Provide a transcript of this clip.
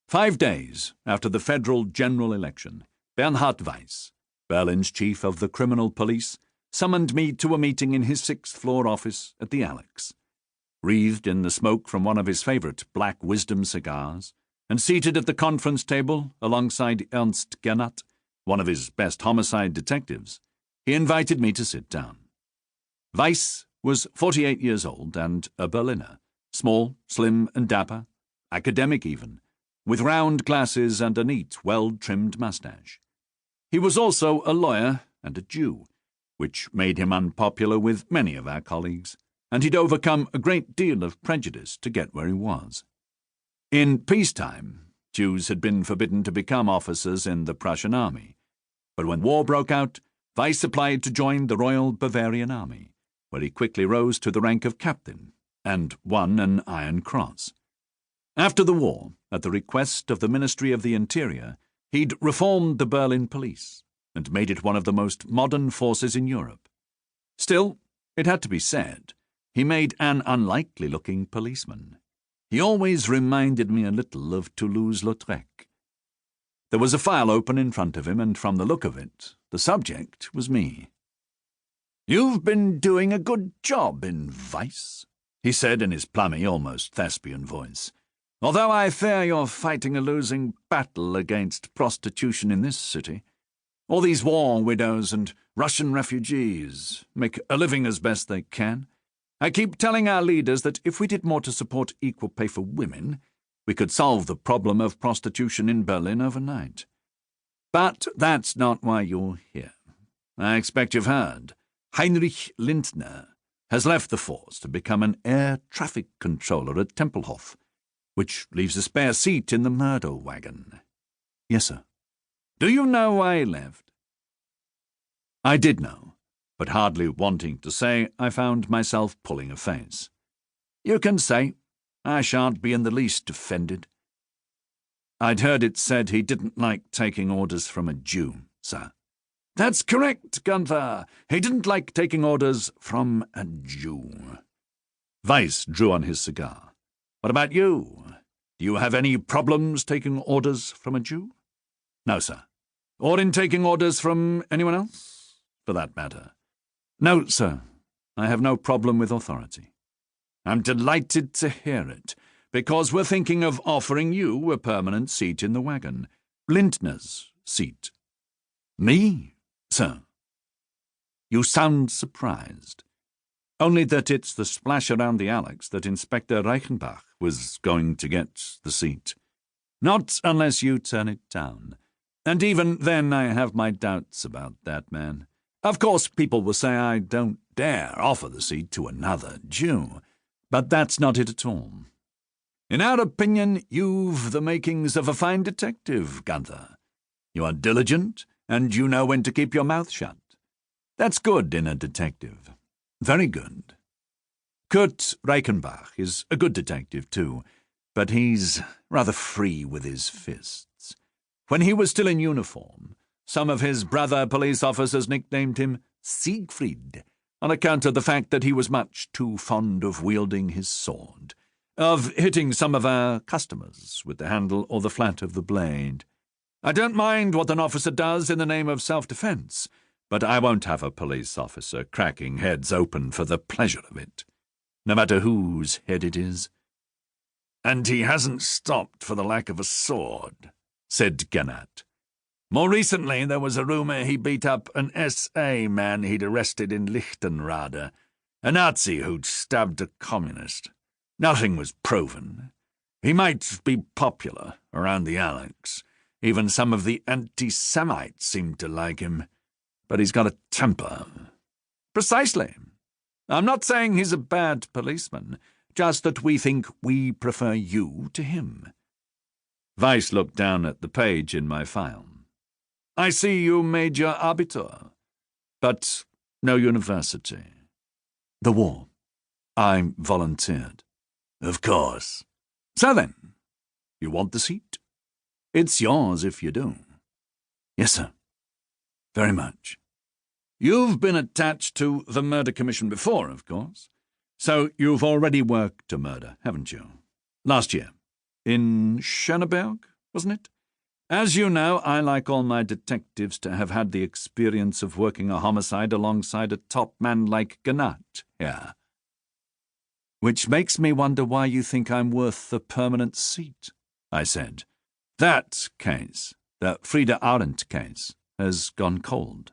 5 days after the federal general election, Bernhard Weiss, Berlin's chief of the criminal police, summoned me to a meeting in his 6th-floor office at the Alex. Wreathed in the smoke from one of his favorite Black Wisdom cigars, and seated at the conference table alongside Ernst Gernat, one of his best homicide detectives, he invited me to sit down. Weiss was 48 years old and a Berliner, small, slim and dapper, academic even, with round glasses and a neat, well-trimmed moustache. He was also a lawyer and a Jew, which made him unpopular with many of our colleagues, and he'd overcome a great deal of prejudice to get where he was. In peacetime, Jews had been forbidden to become officers in the Prussian army, but when war broke out, Weiss applied to join the Royal Bavarian Army, where he quickly rose to the rank of captain and won an Iron Cross. After the war, at the request of the Ministry of the Interior, he'd reformed the Berlin police and made it one of the most modern forces in Europe. Still, it had to be said, he made an unlikely-looking policeman. He always reminded me a little of Toulouse-Lautrec. There was a file open in front of him, and from the look of it, the subject was me. "You've been doing a good job in Weiss," he said in his plummy, almost thespian voice. "Although I fear you're fighting a losing battle against prostitution in this city. All these war widows and Russian refugees make a living as best they can. I keep telling our leaders that if we did more to support equal pay for women, we could solve the problem of prostitution in Berlin overnight. But that's not why you're here. I expect you've heard. Heinrich Lindner has left the force to become an air traffic controller at Tempelhof, which leaves a spare seat in the murder wagon." "Yes, sir." "Do you know why he left?" I did know, but hardly wanting to say, I found myself pulling a face. "You can say. I shan't be in the least offended." "I'd heard it said he didn't like taking orders from a Jew, sir." "That's correct, Gunther. He didn't like taking orders from a Jew." Weiss drew on his cigar. "What about you? Do you have any problems taking orders from a Jew?" "No, sir." "Or in taking orders from anyone else, for that matter?" "No, sir. I have no problem with authority." "I'm delighted to hear it, because we're thinking of offering you a permanent seat in the wagon. Lindner's seat." "Me, sir?" "You sound surprised. Only that it's the splash around the Alex that Inspector Reichenbach was going to get the seat. Not unless you turn it down. And even then I have my doubts about that man. Of course, people will say I don't dare offer the seat to another Jew, but that's not it at all. In our opinion, you've the makings of a fine detective, Gunther. You are diligent, and you know when to keep your mouth shut. That's good in a detective. Very good. Kurt Reichenbach is a good detective, too, but he's rather free with his fists. When he was still in uniform, some of his brother police officers nicknamed him Siegfried, on account of the fact that he was much too fond of wielding his sword, of hitting some of our customers with the handle or the flat of the blade. I don't mind what an officer does in the name of self-defense, but I won't have a police officer cracking heads open for the pleasure of it, no matter whose head it is." "And he hasn't stopped for the lack of a sword," said Gernat. "More recently there was a rumour he beat up an SA man he'd arrested in Lichtenrade, a Nazi who'd stabbed a communist. Nothing was proven. He might be popular around the Alex. Even some of the anti-Semites seemed to like him. But he's got a temper." "Precisely. I'm not saying he's a bad policeman, just that we think we prefer you to him." Weiss looked down at the page in my file. "I see you made your Abitur, but no university." "The war. I volunteered." "Of course. So then, you want the seat? It's yours if you do." "Yes, sir. Very much." "You've been attached to the Murder Commission before, of course. So you've already worked a murder, haven't you? Last year. In Schöneberg, wasn't it? As you know, I like all my detectives to have had the experience of working a homicide alongside a top man like Gnat here. Which makes me wonder why you think I'm worth the permanent seat, I said. That case, the Frida Arendt case, has gone cold.